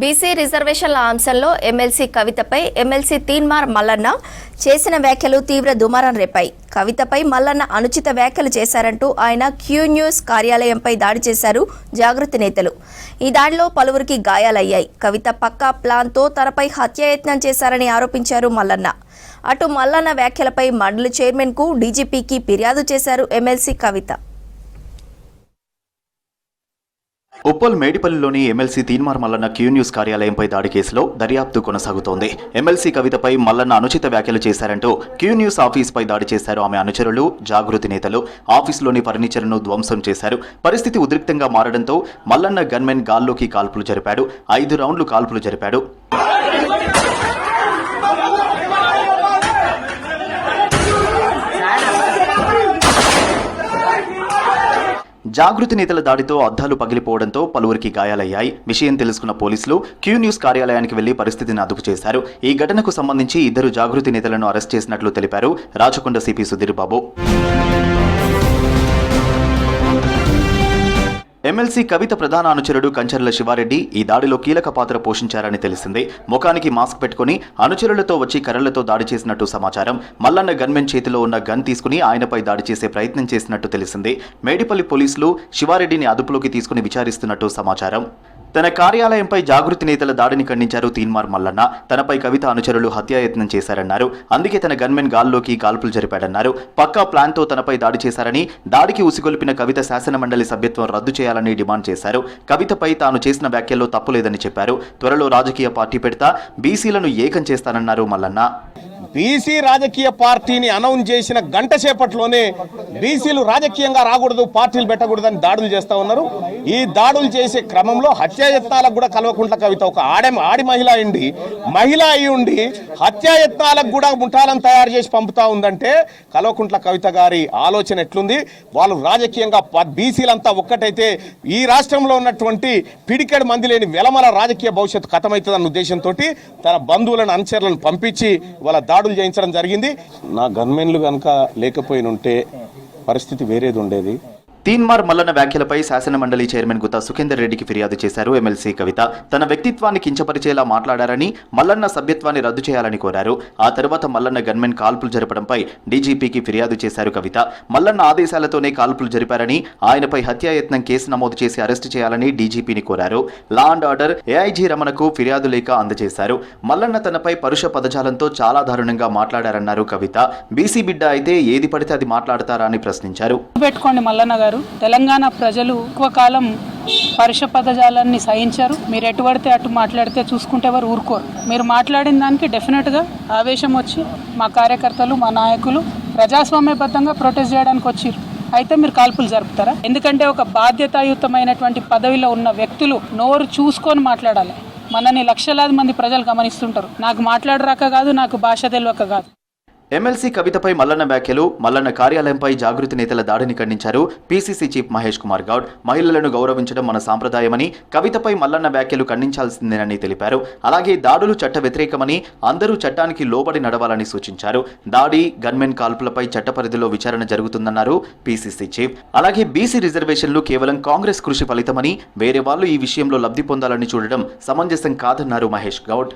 BC రిజర్వేషన్ల అంశంలో MLC కవితపై MLC Teenmar Mallanna చేసిన వ్యాఖ్యలు తీవ్ర దుమారం రేపాయి. కవితపై మల్లన్న అనుచిత వ్యాఖ్యలు చేశారంటూ ఆయన క్యూ న్యూస్ కార్యాలయంపై దాడి చేశారు జాగృతి నేతలు. ఈ దాడిలో పలువురికి గాయాలయ్యాయి. కవిత పక్కా ప్లాన్తో తనపై హత్యాయత్నం చేశారని ఆరోపించారు మల్లన్న. అటు మల్లన్న వ్యాఖ్యలపై మండలి చైర్మన్కు డీజీపీకి ఫిర్యాదు చేశారు ఎమ్మెల్సీ కవిత. ఉప్పల్ మేడిపల్లిలోని MLC Teenmar Mallanna Q news కార్యాలయంపై దాడి కేసులో దర్యాప్తు కొనసాగుతోంది. ఎమ్మెల్సీ కవితపై మల్లన్న అనుచిత వ్యాఖ్యలు చేశారంటూ క్యూ న్యూస్ ఆఫీస్పై దాడి చేశారు ఆమె అనుచరులు, జాగృతి నేతలు. ఆఫీసులోని ఫర్నిచర్ను ధ్వంసం చేశారు. పరిస్థితి ఉద్రిక్తంగా మారడంతో మల్లన్న గన్మెన్ గాల్లోకి కాల్పులు జరిపాడు. 5 రౌండ్లు కాల్పులు జరిపాడు. జాగృతి నేతల దాడితో అద్దాలు పగిలిపోవడంతో పలువురికి గాయాలయ్యాయి. విషయం తెలుసుకున్న పోలీసులు క్యూ న్యూస్ కార్యాలయానికి వెళ్లి పరిస్థితిని అదుపు చేశారు. ఈ ఘటనకు సంబంధించి 2 జాగృతి నేతలను అరెస్ట్ చేసినట్లు తెలిపారు రాచకొండ సిపి సుధీర్ బాబు. ఎమ్మెల్సీ కవిత ప్రధాన అనుచరుడు కంచర్ల శివారెడ్డి ఈ దాడిలో కీలక పాత్ర పోషించారని తెలిసింది. ముఖానికి మాస్క్ పెట్టుకుని అనుచరులతో వచ్చి కర్రలతో దాడి చేసినట్టు సమాచారం. మల్లన్న గన్మెన్ చేతిలో ఉన్న గన్ తీసుకుని ఆయనపై దాడి చేసే ప్రయత్నం చేసినట్టు తెలిసింది. మేడిపల్లి పోలీసులు శివారెడ్డిని అదుపులోకి తీసుకుని విచారిస్తున్నట్టు సమాచారం. తన కార్యాలయంపై జాగృతి నేతల దాడిని ఖండించారు తీన్మార్ మల్లన్న. తనపై కవిత అనుచరులు హత్యాయత్నం చేశారన్నారు. అందుకే తన గన్మెన్ గాల్లోకి కాల్పులు జరిపాడన్నారు. పక్కా ప్లాన్తో తనపై దాడి చేశారని, దాడికి ఉసిగొల్పిన కవిత శాసనమండలి సభ్యత్వం రద్దు చేయాలని డిమాండ్ చేశారు. కవితపై తాను చేసిన వ్యాఖ్యల్లో తప్పులేదని చెప్పారు. త్వరలో రాజకీయ పార్టీ పెడతా, బీసీలను ఏకం చేస్తానన్నారు మల్లన్న. బీసీ రాజకీయ పార్టీని అనౌన్స్ చేసిన గంట సేపట్లోనే బీసీలు రాజకీయంగా రాకూడదు, పార్టీలు పెట్టకూడదని దాడులు చేస్తూ ఉన్నారు. ఈ దాడులు చేసే క్రమంలో హత్యాయత్నాలకు కూడా కల్వకుంట్ల కవిత ఒక ఆడి మహిళ అయి ఉండి హత్యాయత్నాలకు కూడా ముఠాలను తయారు చేసి పంపుతా ఉందంటే కల్వకుంట్ల కవిత గారి ఆలోచన ఎట్లుంది? వాళ్ళు రాజకీయంగా బీసీలంతా ఒక్కటైతే ఈ రాష్ట్రంలో ఉన్నటువంటి పిడికెడు మంది లేని వెలమల రాజకీయ భవిష్యత్తు కథమవుతుందన్న ఉద్దేశంతో తన బంధువులను, అనుచరులను పంపించి వాళ్ళ దాడులు చేయించడం జరిగింది. నా గన్మెన్లు కనుక లేకపోయినుంటే పరిస్థితి వేరేది ఉండేది. తీన్మార్ మల్లన్న వ్యాఖ్యలపై శాసనమండలి చైర్మన్ గుత్తా సుఖేందర్ రెడ్డికి ఫిర్యాదు చేశారు ఎమ్మెల్సీ కవిత. తన వ్యక్తిత్వాన్ని కించపరిచేలా మాట్లాడారని, మల్లన్న సభ్యత్వాన్ని రద్దు చేయాలని కోరారు. ఆ తర్వాత మల్లన్న గన్మెన్ కాల్పులు జరపడంపై డీజీపీకి ఫిర్యాదు చేశారు కవిత. మల్లన్న ఆదేశాలతోనే కాల్పులు జరిపారని, ఆయనపై హత్యాయత్నం కేసు నమోదు చేసి అరెస్టు చేయాలని డీజీపీని కోరారు. లా అండ్ ఆర్డర్ ఏఐజీ రమణకు ఫిర్యాదు లేఖ అందజేశారు. మల్లన్న తనపై పరుష పదజాలంతో చాలా దారుణంగా మాట్లాడారన్నారు కవిత. బీసీ బిడ్డ అయితే ఏది పడితే అది మాట్లాడతారా అని ప్రశ్నించారు. తెలంగాణ ప్రజలు ఎక్కువ కాలం పరుష పదజాలాన్ని సహించారు. మీరు ఎటు పడితే అటు మాట్లాడితే చూసుకుంటే ఎవరు ఊరుకోరు. మీరు మాట్లాడిన దానికి డెఫినెట్గా ఆవేశం వచ్చి మా కార్యకర్తలు, మా నాయకులు ప్రజాస్వామ్యబద్ధంగా ప్రొటెస్ట్ చేయడానికి వచ్చారు. అయితే మీరు కాల్పులు జరుపుతారా? ఎందుకంటే ఒక బాధ్యతాయుతమైనటువంటి పదవిలో ఉన్న వ్యక్తులు నోరు చూసుకొని మాట్లాడాలి. మనని లక్షలాది మంది ప్రజలు గమనిస్తుంటారు. నాకు మాట్లాడరాక కాదు, నాకు భాష తెలియక కాదు. ఎమ్మెల్సీ కవితపై మల్లన్న వ్యాఖ్యలు, మల్లన్న కార్యాలయంపై జాగృతి నేతల దాడిని ఖండించారు పీసీసీ చీఫ్ మహేష్ కుమార్ గౌడ్. మహిళలను గౌరవించడం మన సాంప్రదాయమని, కవితపై మల్లన్న వ్యాఖ్యలు ఖండించాల్సిందేనని తెలిపారు. అలాగే దాడులు చట్ట వ్యతిరేకమని, అందరూ చట్టానికి లోబడి నడవాలని సూచించారు. దాడి, గన్మెన్ కాల్పులపై చట్ట పరిధిలో విచారణ జరుగుతుందన్నారు పీసీసీ చీఫ్. అలాగే బీసీ రిజర్వేషన్లు కేవలం కాంగ్రెస్ కృషి ఫలితమని, వేరే వాళ్లు ఈ విషయంలో లబ్ధి పొందాలని చూడడం సమంజసం కాదన్నారు మహేష్ గౌడ్.